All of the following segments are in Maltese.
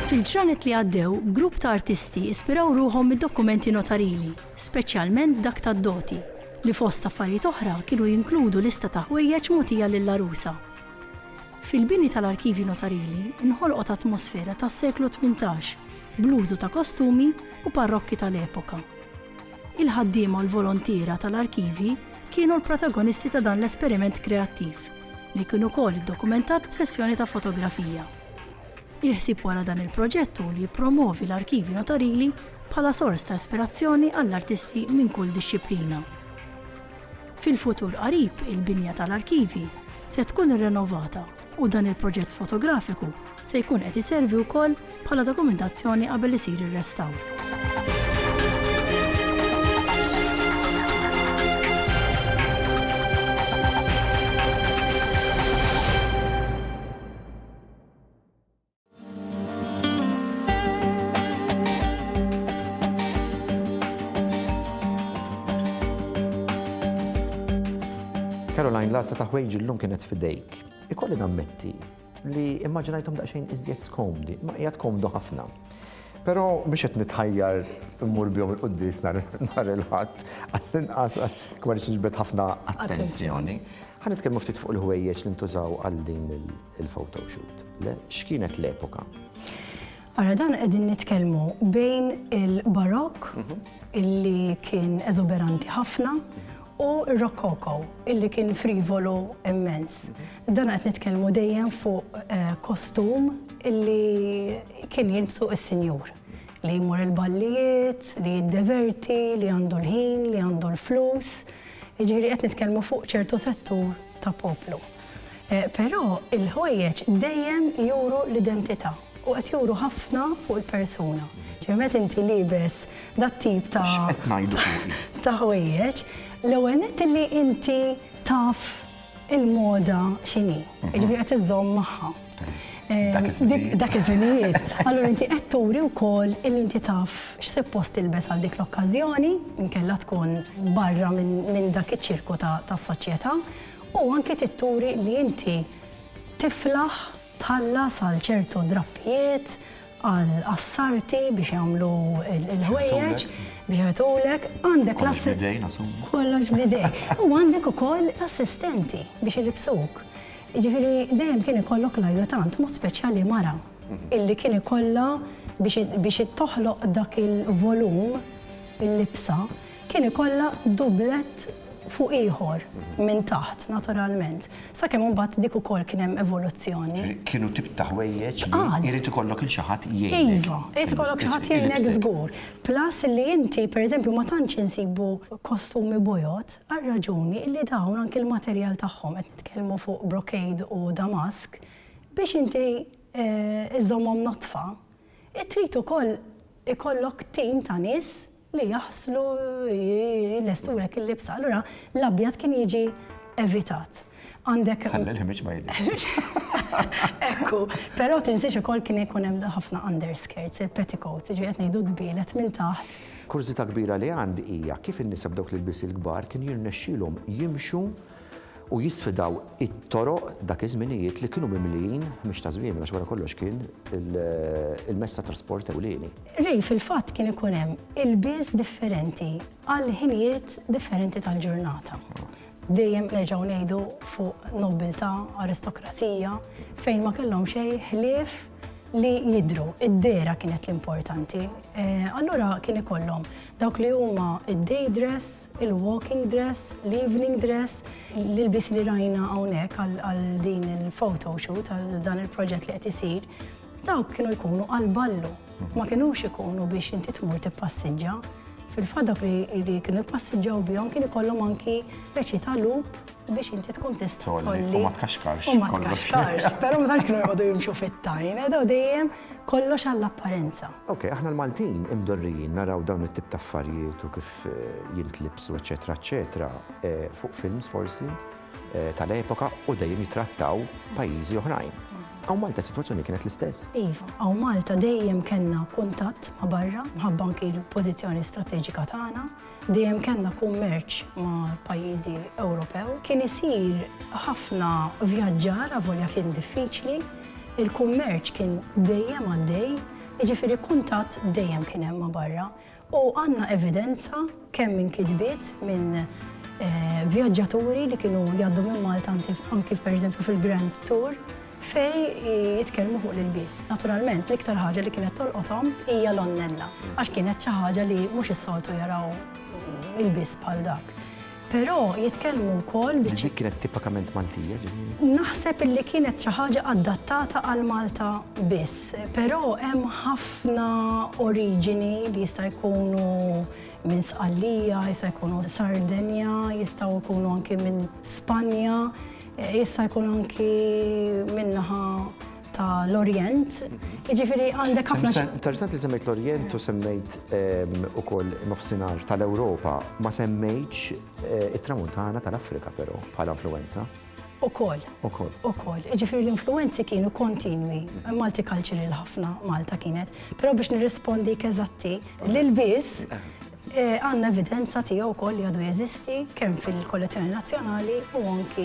Fil-ġranet li għaddew, grupp ta' artisti ispiraw ruħhom mid-dokumenti notarili, speċjalment dak tad-doti, li fost affarijiet oħra kienu jinkludu lista ta' ħwejjeġ mogħtija lill-arusa. Fil-bini tal-arkivi notarili inħolqot atmosfera tas-seklu 18, blużu ta' kostumi u parrokki tal-epoka. Il-ħaddiema u l-volontira tal-arkivi kienu l-protagonisti ta' dan l-esperiment kreattiv, li kienu wkoll iddokumentat b'sessjoni ta' fotografija. Il-ħsieb wara dan il-proġettu li jippromovi l-arkivi notarili bħala sors ta' ispirazzjoni għall-artisti minn kull dixxiplina. Fil-futur qarib il-binja tal-arkivi se tkun irrenovata u dan il-proġett fotografiku se jkun qed iservi wkoll bħala dokumentazzjoni qabel isir ir-restawr. Caroline, l-għazla ta' ħwejġ illum kienet fidejk. Ikolli nammetti li immaġinajtom daqsxejn iżjed skomdi, ma qiegħed komdu ħafna. Però mhux qed nitħajjar immur bihom il-qudies nhar il-ħadd, għall-inqas kważi tinġbed ħafna attenzjoni. Ħa nitkellmu ftit fuq il-ħwejjeġ li ntużaw għal din il-photoshoot. X'kienet l-epoka? Ara dan qegħdin nitkellmu bejn il-barokk illi kien eżuberanti ħafna u r-rokoko, illi kien frivolu immens. Dan qed nitkellmu dejjem fuq kostum illi kien jilbsu s-sinjur. Li jmur il-ballijiet, li jiddeverti, li għandu l-ħin, li għandu l-flus. Jiġifieri qed nitkellmu fuq ċertu settur ta' poplu. Però il-ħwejjeġ dejjem juru l-identità u qed juru ħafna fuq il-persuna. Ġifieri inti libes dat-tip ta' ħwejjeġ, l-ewwel nett li inti taf il-moda x'inhi, jiġifieri qed iżżomm magħha. Dak iż-żminijiet. Allura inti qed turi wkoll illi inti taf x'suppost tilbes għal dik l-okkażjoni, inkella tkun barra minn dak iċ-ċirku tas-soċjetà, u anke titturi li inti tiflaħ tħallas għal ċertu drappijiet, għal assarti biex jagħmlu il-ħwejjeġ, biex jagħtulek, għandek kollox b'idej. U għandek ukoll assistenti biex ilibsuk. Jiġifieri dejjem kien ikollok l-ajjutant, mod speċjali mara, illi kien ikollha biex toħloq dak il-volum, il-libsa, kien ikollha dublet fuq ieħor minn taħt, naturalment. Sakemm imbagħad dik ukoll kien hemm evoluzzjoni. Kienu tip ta' ħwejjeġ li jrid ikollok il xi ħadd jgħinek. Iva, jrid ikollok xi ħadd jgħinek żgur. Plus li inti pereżempju ma tantx insibu kostumi bojot għal raġuni li dawn anke il-materjal tagħhom qed nitkellmu fuq brocade u damask biex inti iżommhom notfa. Trid ukoll ikollok tim ta' nies li jaħslu l-esturek il-libsa. Allura, l-abjad kien jiġi evitat. Għandek. Ħallel-ħimiġ ma jidhirx. Ekku, però tinsiex ukoll kien ikun hemm ħafna underskirts, il-petticoats, ġifieri qed ngħidu dbielet minn taħt. Kurzita kbira li għandi hija kif in-nisa b'dawk l-ilbies il-kbar kien jirnexxielhom jimxu u jisfidaw it-toroq dak iż-żminijiet li kienu mimlijin mhux ta' żmien għax wara kollox kien il-mezz ta' trasport ewlieni. Rej fil-fatt kien ikun hemm ilbies differenti għal ħinijiet differenti tal-ġurnata. Dejjem nerġgħu ngħidu fuq nobiltà, aristokrazija, fejn ma kellhom xejn ħlief li jidru, id-dera kienet l-importanti. Allura kien ikollhom dawk li huma id-day dress, il-walking dress, l-evening dress, l-ilbis li rajna hawnhekk għal din il-photo shoot, għal dan il-proġett li qed isir, dawk kienu jkunu għal ballu, ma kinux ikunu biex inti tmur tippassiġġa. Fil-fatt dak li kienu jpassiġġaw bihom kien ikollhom anki reċita lub biex inti tkun tista' tolli. U ma tkaxkarx. U ma tkaxkarx, però ma tantx kienu jqogħdu jimxu fit-tajn, daw dejjem kollox għall-apparenza. Ok, aħna l-Maltin imdorrijin naraw dawn it-tip ta' affarijiet u kif jintlibsu, eċetera, eċetera, fuq films forsi tal-epoka u dejjem jitrattaw pajjiżi oħrajn. Għaw Malta situazzjoni kienet l-istess. Iva, għaw Malta dejjem kellna kuntatt ma' barra, mħabba anki l-pożizzjoni strateġika tagħna, dejjem kellna kummerċ ma' pajjiżi Ewropew. Kien isir ħafna vjaġġar avolja kien diffiċli, il-kummerċ kien dejjem għaddej, jiġifieri kuntatt dejjem kien hemm ma' barra. U għandna evidenza kemm minn kitbiet minn vjaġġaturi li kienu jgħaddu minn Malta anki pereżempju fil-Grand Tour, fej jitkellmu fuq l-ilbies. Naturalment, l-iktar ħaġa li kienet tolqothom hija l-onnella, għax kienet xi ħaġa li mhux is-soltu jaraw ilbies bħal dak. Però jitkellmu wkoll biex. Dik kienet tipikament Maltija, ġifieri? Naħseb illi kienet xi ħaġa adattata għal Malta biss, però hemm ħafna oriġini li jista' jkunu minn Sqallija, jista' jkunu Sardenja, jistgħu jkunu anke minn Spanja. Jissa jkun anki minnaħa ta' l-Orient. Jiġifieri għandek ħafna. Interessant li semmejt l-Orient u semmejt ukoll nofsinhar tal-Ewropa, ma semmejtx it-tramuntana tal-Afrika però bħala influenza. Ukoll. Jiġifieri l-influenzi kienu kontinwi, multicultural ħafna Malta kienet, però biex nirrispondi eżatti l-ilbies għandna evidenza tiegħu wkoll li għadu jeżisti kemm fil-kollezzjoni nazzjonali u anki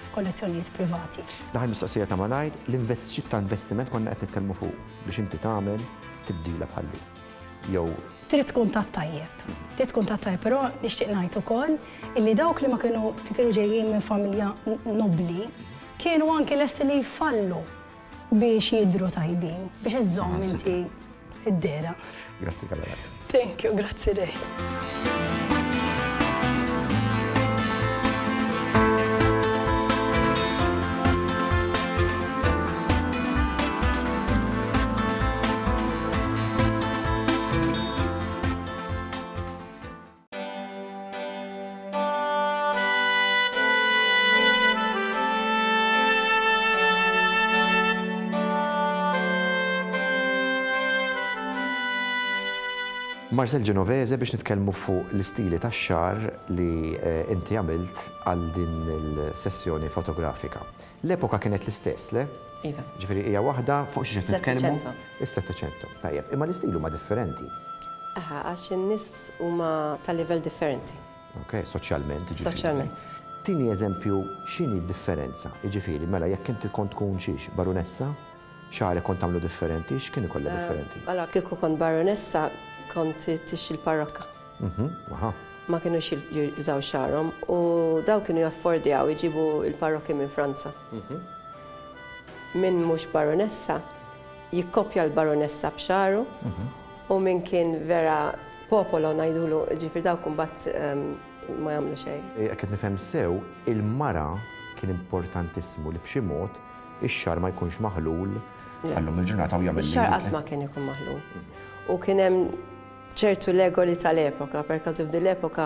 f'kollezzjonijiet privati. L-aħħar mistoqsija ta' malajr, l-xi ta' investiment konna qed nitkellmu fuq biex inti tagħmel tibdila bħalli. Jew trid tkun tat-tajjeb, però nixtieq ngħid ukoll illi dawk li kienu ġejjin minn familja nobbli kienu anki lesti li jfallu biex jidhru tajbin, biex iżżomm inti id-dera. Grazzi Karolat. Thank you, grazzi lei. Marcel Genovese biex nitkellmu fuq l-istili tax-xar li inti għamilt għal din il-sessjoni fotografika. L-epoka kienet l-istess, le? Iva. Ġifieri hija waħda fuq xi nitkellmu. Is-Settecento. Tajjeb, imma l-istil huma differenti. Aha, għax in-nies huma ta' livell differenti. Ok, soċjalment. Soċjalment. Tini eżempju x'inhi d-differenza? Jiġifieri mela jekk inti kont tkun xiex baronessa, xarek kont tagħmlu differenti, x'kien ikollha differenti? Allora kieku kont baronessa kont tixxi l-parrokka. Ma kienux jużaw xarhom u daw kienu jaffordjaw iġibu l-parrokki minn Franza. Min mhux baronessa jikkopja l-baronessa b'xaru u min kien vera popolo ngħidulu ġifier dawk imbagħad ma jagħmlu xejn. Qed nifhem sew, il-mara kien importantissimu li b'xi mod ix-xar ma jkunx maħlul għallum il-ġurnata u jagħmel. Ix-xar qatt ma kien ikun maħlul. U kien hemm ċertu legoli tal-epoka, perkaż f'din l-epoka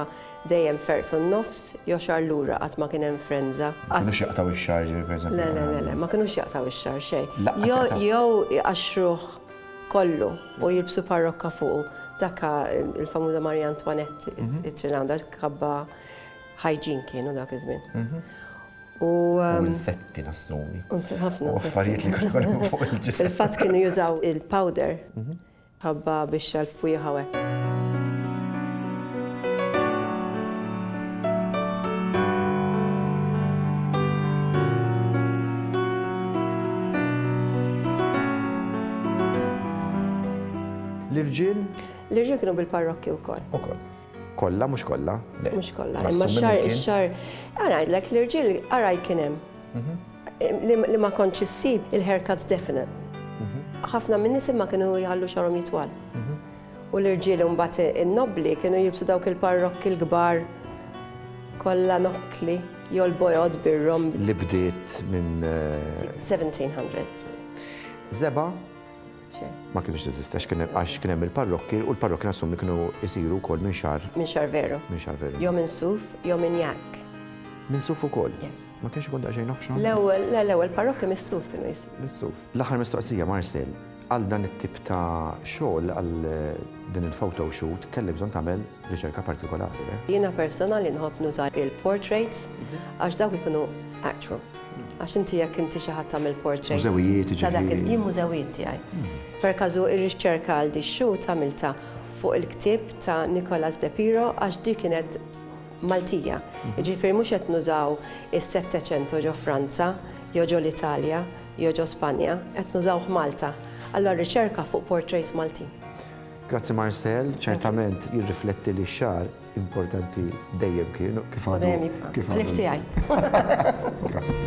dejjem fer fin-nofs joxar lura qatt ma kien hemm frenza. Ma kinux jaqtaw ix-xar pereżempju. Le, ma kinux jaqtaw ix-xar xejn. Jew iqaxxruh kollu u jilbsu parrokka fuq. Dakka il-famuża Maria Antoinette it-Trinanda kabba hygiene kienu dak iż-żmien. U insetti nassumi. ħafna U affarijiet li kienu fuq il-ġisem. il-fatt kienu jużaw il-powder ħabba biex xalfu jħawek. L-irġiel? L-irġiel kienu bil-parrokki wkoll. Ukoll. Kollha mhux kollha? Mhux kollha. Imma x-xar, ngħidlek l-irġiel araj kien hemm. Li ma kontx issib il-haircuts definite. Ħafna minn nies imma kienu jħallu xarhom jitwal. U l-irġiel mbagħad in-nobbli kienu jibsu dawk il-parrokki l-kbar kollha nokkli jolbojod bir-rom. Li bdiet minn 1700. Zeba ma kienx teżista għax kien hemm il-parrokki u l-parrokki nassumi kienu jsiru wkoll minn xar. Minn xar veru. Minn xar veru. Jew minn suf, jew minn jak. Minn suf ukoll? Yes. Ma kienx ikun daqsxejn oħxon? L-ewwel parrokki mis-suf kienu jisiru. Mis-suf. L-aħħar mistoqsija Marcel, għal dan it-tip ta' xogħol għal din il-photo shoot kellek bżonn tagħmel riċerka partikolari. Jiena personali nħobb nuża il-portraits għax dawk ikunu actual. Għax inti jekk inti xi ħadd tagħmel portrait. Mużewijiet ġifieri. Jien mużewijiet tiegħi. Per każu ir-riċerka għal di shoot għamilta fuq il-ktieb ta' Nicolas De Piro għax dik kienet Maltija. Ġifieri mhux qed nużaw is-Settecento ġo Franza, jew ġo l-Italja, jew ġo Spanja, qed nużaw Malta. Allora riċerka fuq portraits Malti. Grazzi Marcel, ċertament jirrifletti li x-xar importanti dejjem kienu kif għadu. Dejjem jibqa'. Ħlif tiegħi. Grazzi.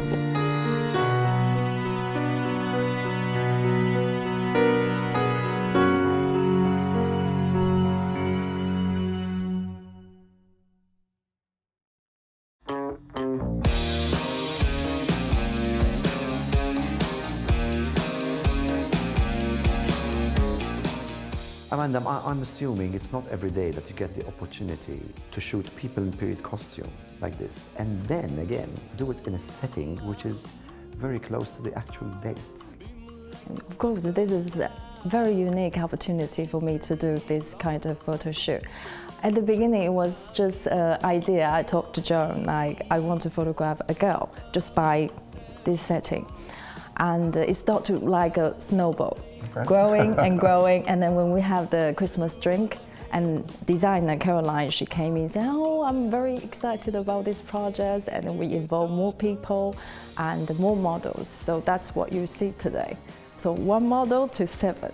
Amanda, I'm assuming it's not every day that you get the opportunity to shoot people in period costume like this, and then again do it in a setting which is very close to the actual dates. Of course, this is a very unique opportunity for me to do this kind of photo shoot. At the beginning, it was just an idea. I talked to Joan, like, I want to photograph a girl just by this setting. And it started like a snowball, growing and growing. And then when we have the Christmas drink, and designer Caroline, she came in and said, oh, I'm very excited about this project. And then we involve more people and more models. So that's what you see today. So 1 model to 7.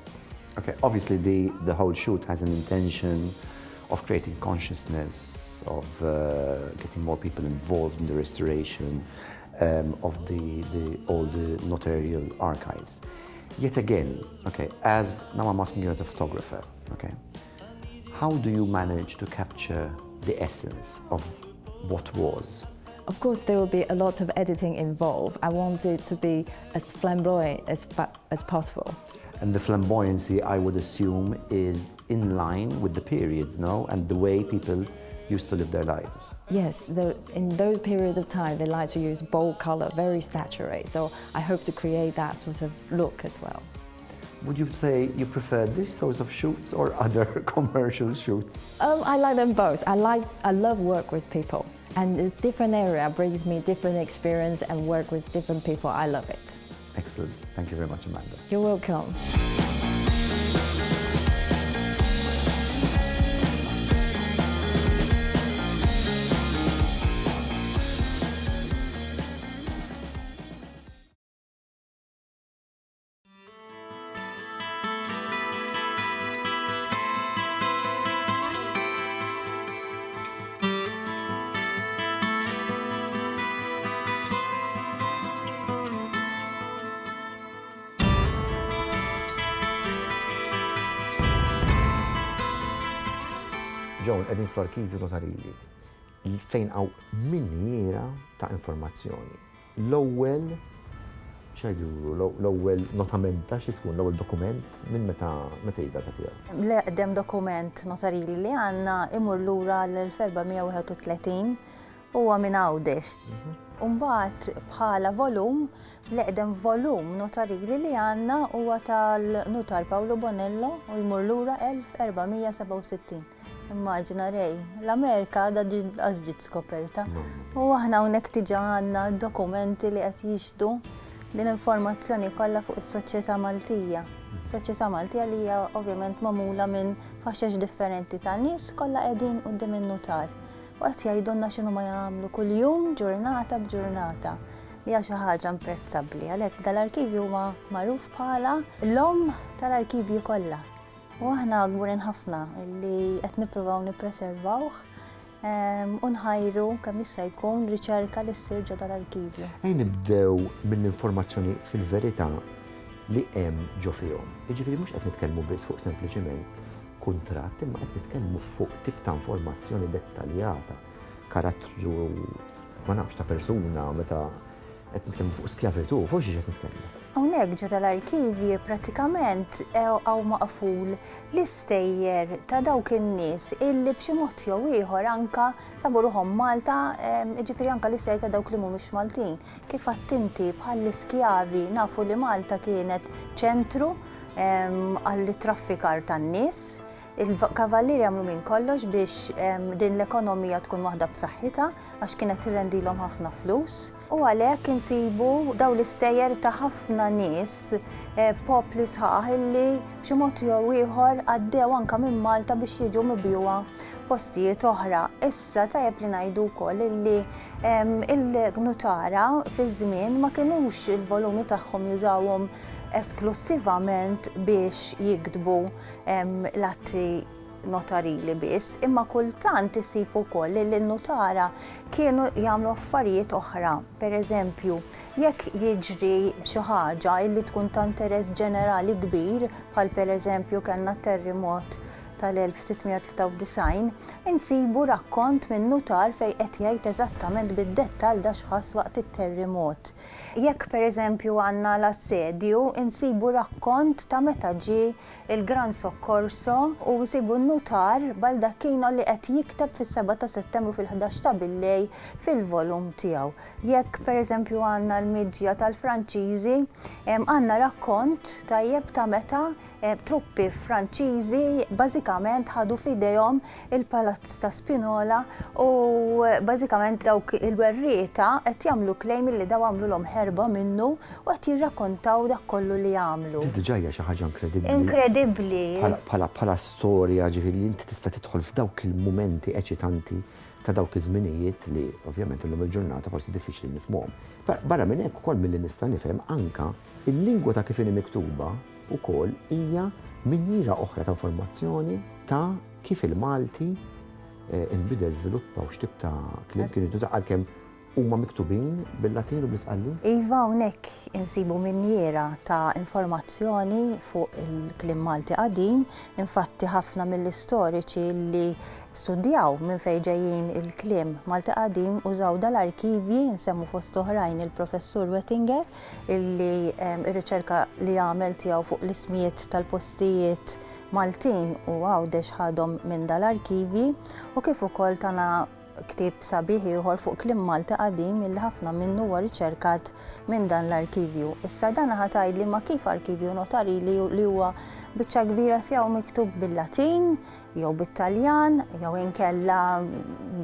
Okay, obviously the whole shoot has an intention of creating consciousness, of getting more people involved in the restoration of all the notarial archives. Yet again, okay, now I'm asking you as a photographer, okay, how do you manage to capture the essence of what was? Of course, there will be a lot of editing involved. I want it to be as flamboyant as possible. And the flamboyancy, I would assume, is in line with the period, no? And the way people used to live their lives. Yes, in those periods of time, they like to use bold color, very saturated. So I hope to create that sort of look as well. Would you say you prefer these sorts of shoots or other commercial shoots? I like them both. I love work with people. And this different area brings me different experience and work with different people. I love it. Excellent. Thank you very much, Amanda. You're welcome. Joan, edin fl-arkivju notarili, fejn għaw minniera ta' informazzjoni. L-ewwel, xajdu, l-ewwel notamenta xi tkun, l-ewwel dokument minn meta id-data tiegħu? L-eqdem dokument notarili li għandna imur lura l-1431 huwa minn Għawdex. Mbagħad bħala volum, l-eqdem volum notarili li għandna huwa tal-Notar Paolo Bonello u jmur lura 1467. Immaġina rej, l-Amerika da ġiet skoperta. U aħna hawnhekk diġà għandna dokumenti li qed jixdu din informazzjoni kollha fuq is-soċjetà Maltija. Soċjetà Maltija li hija ovvjament magħmula minn faxex differenti ta' nies kollha qegħdin quddiem in-nutar. U qed jgħidulna x'inhu ma jagħmlu kuljum ġurnata b'ġurnata. Hija xi ħaġa imprezzabbli. Għalhekk dal-arkivju huwa magħruf bħala l-omm tal-arkivji kollha. U aħna gburin ħafna li qed nippruvaw nippreservawh u nħajru kemm jista' jkun riċerka li ssir ġodda l-arkivju. Nibdew mill-informazzjoni fil-verità li hemm ġo fihom. Jiġifieri mhux qed nitkellmu biss fuq sempliċement kuntratt, imma qed nitkellmu fuq tip ta' informazzjoni dettaljata, karattru ma nafx ta' persuna meta qed nitkellmu fuq skjavitu, fuq xi qed nitkellmu. Hawnhekk ġodda l-arkivji prattikament hawn maqful l-istejjer ta' dawk in-nies illi b'xi mod jew ieħor anke sabu ruħhom Malta, jiġifieri anke l-istejjer ta' dawk li mhumiex Maltin. Kif qatt inti bħall-iskjavi nafu li Malta kienet ċentru għall-traffikar tan-nies. Il-kavallieri għamlu minn kollox biex din l-ekonomija tkun waħda b'saħħitha għax kienet tirrendilhom ħafna flus. U għalhekk insibu dawn l-istejjer ta' ħafna nies, popli sħaħ illi b'xi mod jew ieħor għaddew anke minn Malta biex jiġu mibjuwa postijiet oħra. Issa tajjeb li ngħidu wkoll illi il-nutara fiż-żmien ma kinux il-volumi tagħhom jużawhom esklusivament biex jiktbu l-atti notarili biss, imma kultant isib ukoll li l-nutara kienu jagħmlu affarijiet oħra. Pereżempju, jekk jiġri xi ħaġa li tkun ta' interess ġenerali kbir, bħal pereżempju kellna terremot tal-1693, insibu rakkont minn nutar fejn qed jgħid eżattament bid-dettall da x'ħass waqt it-terremot. Jekk pereżempju għandna l-assedju, insibu rakkont ta' meta ġie il-Gran Soccorso u nsibu n-nutar baldacchino li qed jikteb fis-7 ta' Settembru fil-11 ta' billej fil-volum tiegħu. Jekk pereżempju għandna l-miġja tal-Franċiżi, għandna rakkont tajjeb ta' meta truppi Franċiżi bażikament ħadu f'idejhom il-Palazz ta' Spinola u bażikament dawk il-werrieta qed jagħmlu klejm li daw għamlulhom ħerba minnu u qed jirrakkontaw dak kollu li jagħmlu. Diġà hija xi ħaġa inkredibbli. Inkredibbli. Bħala storja ġifieri inti tista' tidħol f'dawk il-mumenti eċitanti ta' dawk iż-żminijiet li ovvjament illum il-ġurnata forsi diffiċli nifhmuhom. Barra minn hekk ukoll milli nista' nifhem anke il-lingwa ta' kif inhi miktuba ukoll hija minniera oħra ta' informazzjoni ta' kif il-Malti inbidel żviluppaw x'tip ta' kliem kien jintuża għalkemm huma miktubin bil-Latin u bl-Isqalli? Iva, hawnhekk insibu minniera ta' informazzjoni fuq il-kliem Malti qadim, infatti ħafna mill-istoriċi li studjaw minn fejn ġejjin il-kliem Malti qadim użaw dal-arkivji, nsemmu fost oħrajn il-professur Wettinger, illi ir-riċerka li għamel tiegħu fuq l-ismijiet tal-postijiet Maltin u għawdex ħadhom minn dal-arkivji u kif ukoll tana ktieb sabiħ ieħor fuq kliem Malti qadim illi ħafna minnu huwa riċerkat minn dan l-arkivju. Issa dan ħatajt li ma kif arkivju notarili li huwa biċċa kbira tiegħu miktub bil-Latin, jew bit-Taljan, jew inkella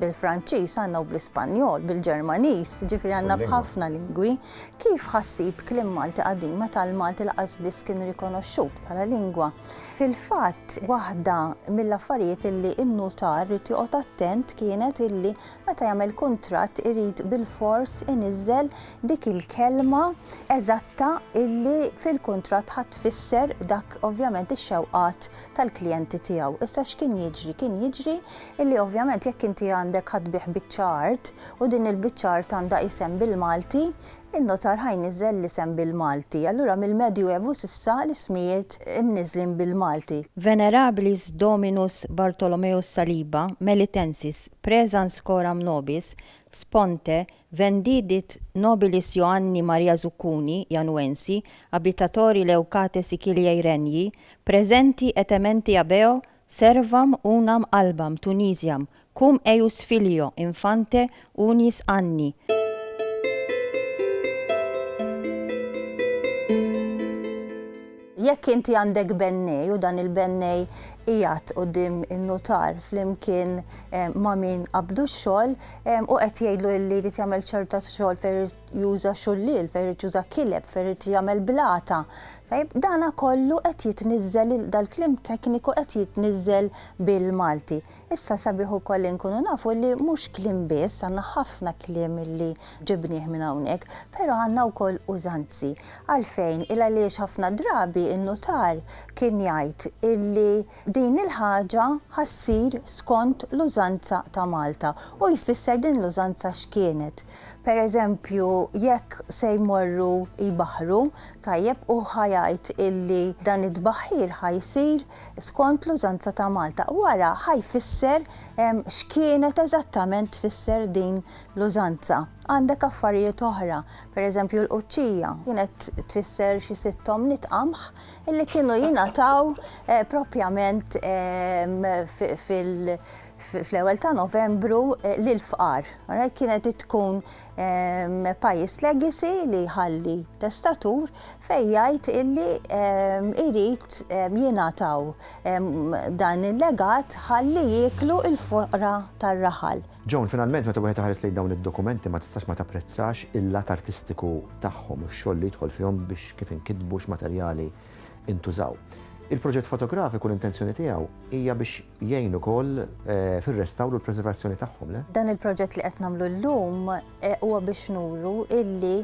bil-Franċiż għandna u bl-Ispanjol, bil-Ġermaniż, ġifieri għandna b'ħafna lingwi. Kif ħassib kliem Malti qadim meta l-Malti laqas biss kien rikonoxxut bħala lingwa? Fil-fatt, waħda mill-affarijiet illi n-nutar rid joqgħod attent kienet illi meta jagħmel kuntratt irid bil-fors iniżżel dik il-kelma eżatta illi fil-kuntratt ħadd tfisser dak ovvjament ix-xewqat tal-klijenti tiegħu. Issa x'kien jiġri? Kien jiġri illi ovvjament jekk inti għandek ħadbih biċ-ċart u din il-biċ-ċart għandha isem bil-Malti, in-notar ħajniżżel l-isem bil-Malti. Allura mill-Medjuevu s'issa l-ismijiet imniżlin bil-Malti. Venerabilis Dominus Bartolomeus Saliba, Melitensis, Presens coram nobis, Sponte, vendidit nobilis Ioanni Maria Zuccuni, Januensi, abitatori Leucate Siciliae Regni, presenti et ementi abeo, servam unam albam Tunisiam, cum eius filio infante unis anni. Jekk inti għandek bennej u dan il-bennej qiegħed quddiem in-notar flimkien ma' min qabdu x-xogħol u qed jgħidlu li jrid jagħmel ċerta xogħol fejn irid juża xulliel, fejn irid juża kileb, fejn irid jagħmel blata. Dana kollu qed jitniżżel dal-kliem tekniku qed jitniżżel bil-Malti. Issa sabiħ ukoll inkunu nafu li mhux kliem biss, għandna ħafna kliem li ġibnieh minn hawnhekk, però għandna wkoll użanzi. Għalfejn il għaliex ħafna drabi in-notar kien jgħid illi din il-ħaġa ħassir skont l-użanza ta' Malta u jfisser din l-użanza x'kienet. Per eżempju, jekk se jmorru jibaħru, tajjeb u ħajajt illi dan id-baħħir ħajsir skont l-użanza ta' Malta. Wara ħajfisser x'kienet eżattament tfisser din l-użanza. Għandek affarijiet oħra, per eżempju l-quċċija kienet tfisser xi 6 omniet qamħ illi kienu jingħataw propjament fl-ewwel ta' Novembru lil-fqar. Kienet tkun pajjiż legacy li ħalli testatur fejn jgħid illi irid jingħataw dan il-legat ħalli jieklu l-foqra tar-raħal. John, finalment meta wieħed ħares lejn dawn id-dokumenti ma tistax ma tapprezzax il-lat artistiku tagħhom u x-xogħol li jidħol fihom biex kif inkitbu x'materjali intużaw. Il-proġett fotografiku l-intenzjoni tiegħu hija biex jgħin ukoll fir-restawru l-preservazzjoni tagħhom, le? Dan il-proġett li qed nagħmlu llum huwa biex nuru illi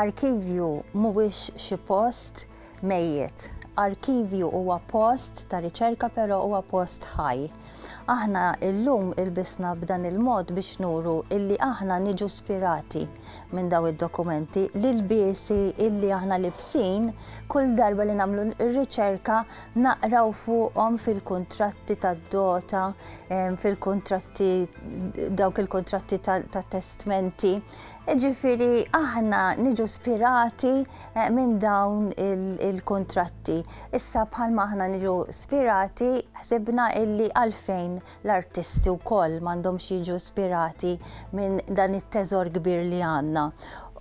arkivju mhuwiex xi post mejjed. Arkivju huwa post ta' riċerka però huwa post ħaj. Aħna llum ilbisna b'dan il-mod biex nuru illi aħna niġu spirati minn daw id-dokumenti l-biesi illi aħna libsin kull darba li nagħmlu r-riċerka naqraw fuqhom fil-kuntratti tad-dota, fil-kuntratti dawk il-kuntratti tat-testmenti. Ġifieri aħna niġu spirati minn dawn il-kuntratti. Issa bħalma aħna niġu spirati ħsibna illi għalfejn l-artisti wkoll m'għandhomx jiġu spirati minn dan it-teżor kbir li għandna.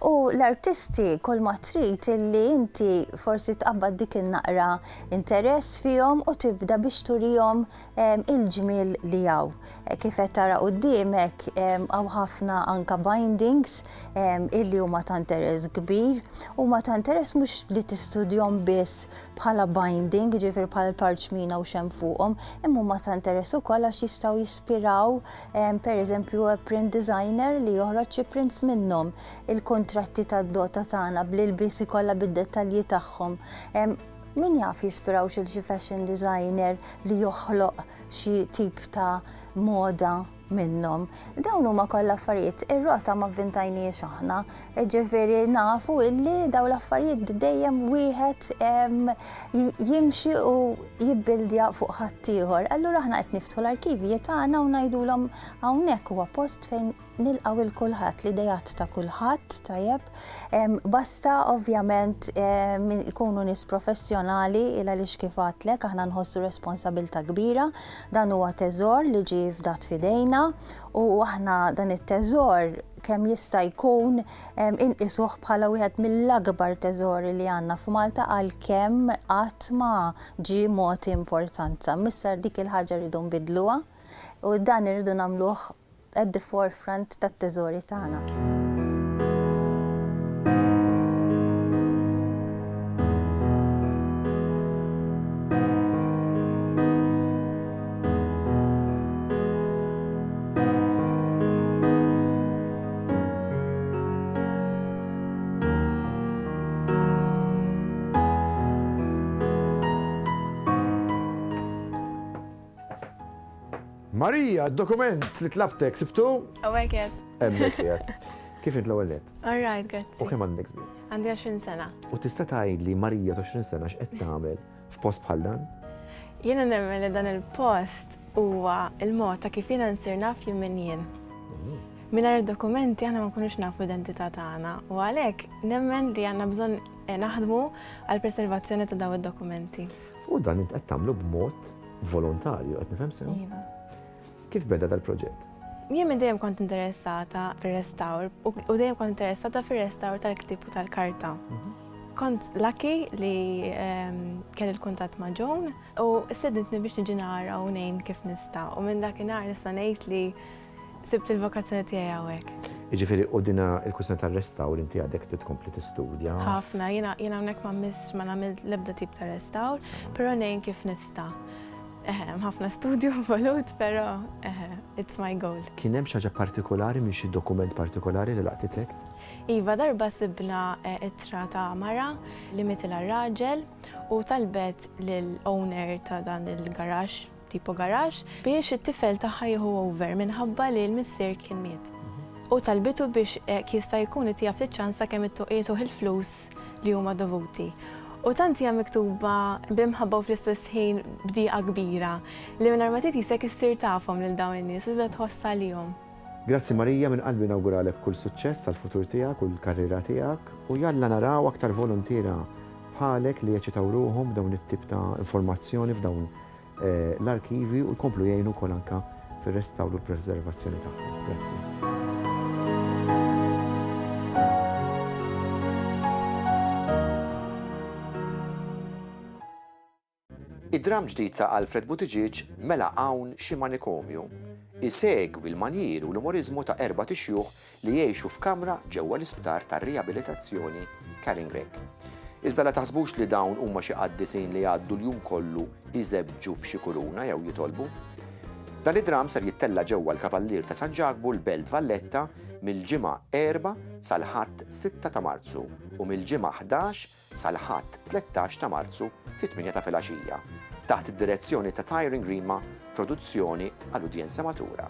U l-artisti kol ma trid illi inti forsi tqabbad dik in-naqra interess fihom u tibda biex turihom il-ġmiel li hawn. Kif qed tara quddiemek hawn ħafna anke bindings illi huma ta' interess kbir u ma ta' interess mhux li tistudjhom biss bħala binding, ġifier bħala parċmina u xem fuqhom, imma huma ta' interess ukoll għax jistgħu jispiraw pereżempju print designer li joħroġ xi prints minnhom. Il-kontratti tad-dota tagħna bl-ilbiesi kollha bid-dettalji tagħhom. Min jaf jispiraw xi fashion designer li joħloq xi tip ta' moda minnhom. Dawn huma kollha affarijiet ir-rota ma vvintajniex aħna, ġifieri nafu illi dawn l-affarijiet dejjem wieħed jimxi u jibbildja fuq ħadd ieħor. Allura aħna qed niftħu l-arkivji tagħna u ngħidulhom hawnhekk huwa post fejn nilqgħu il kulħadd l-idejat ta' kulħadd tajjeb. Basta ovvjament ikunu nies professjonali il għaliex kif għadlek aħna nħossu responsabilità kbira, dan huwa teżor li ġie fdat f'idejna u aħna dan it-teżor kemm jista' jkun inqisuh bħala wieħed mill-akbar teżori li għandna f'Malta għalkemm qatt ma ġie mod importanza. Missa dik il-ħaġa rridu nbidluha u dan irridu nagħmluh at the forefront tat-teżori tagħna. Marija, d-dokument li tlabtek, sibtu? Awek jed. Emmek jed. Kif int l-ewwel net? All right, grazzi. U kemm għandek żmien? Għandi 20 sena. U tista' tgħidli Marija ta' 20 sena x'qed tagħmel f'post bħal dan? Jiena nemmen li dan il-post huwa il-mod ta' kif jiena nsir naf jien min jien. Mingħajr id-dokumenti aħna ma nkunux nafu l-identità tagħna u għalhekk nemmen li għandna bżonn naħdmu għall preservazzjoni ta' dawn id-dokumenti. U dan int qed tagħmlu b'mod volontarju, qed nifhem sew? Iva. Kif beda tal-proġett? Jien dejjem kont interessata fir-restawr u dejjem kont interessata fir-restawr tal-ktib u tal-karta. kont lucky li kelli l-kuntatt ma' Joan u istedintni biex niġi nara u ngħin kif nista' u minn dakinhar nista' ngħid li sibt il-vakazzjoni tiegħi hawnhekk. Jiġifieri u dina il-kwistjoni tar-restawr inti għadek titkompli tistudja. Ħafna, jiena hawnhekk ma nagħmel l-ebda tip ta' restawr, però ngħin kif nista'. Ħafna studju volut, però it's my goal. Kien hemm xi ħaġa partikolari minn xi dokument partikolari li laqtitek? Iva, darba sibna ittra ta' mara li mitilha raġel u talbet lill-owner ta' dan il-garax, tipo garax, biex it-tifel tagħha jieħu over minħabba li l-missier kien miet. U talbitu biex jista' jkun itija ftit ċansa kemm ittuqietuh il-flus li huma dovuti. U tant hija miktuba bimħabba fl-istess ħin bdieqa kbira li minn ma titisek issir tafhom lil dawn in-nies u tibda tħoss għalihom. Grazzi Marija, minn qalbi nawguralek kull suċċess għall-futur tiegħek u l-karriera tiegħek u jalla naraw aktar volontiera bħalek li jeċitaw ruhom f'dawn it-tip ta' informazzjoni f'dawn l-arkivi u jkomplu jgħinu wkoll anke fir-restawr u l-preservazzjoni tagħhom. Grazzi. Id-dram ġdid ta' Alfred Buttigieg mela hawn xi manikomju. Isegwi l-manjir u l-umorizmu ta' 4 xjuħ li jgħixu f'kamra ġewwa l-isptar tar-riabilitazzjoni Caring Greg. Iżda la taħsbux li dawn huma xi qaddisin li għaddu l-jum kollu jżebbġu f'xi kuruna jew jitolbu. Dan id-dram ser jittella ġewwa l-Kavallier ta' San Ġagbu l-Belt Valletta mill-ġimgħa 4 sal-ħadd 6 ta' Marzu u mill-ġimgħa 11 sal-ħadd 13 ta' Marzu fit-8 ta' filgħaxija taħt id-direzzjoni ta' Tyring Grima, produzzjoni għall-udjenza matura.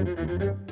Thank you.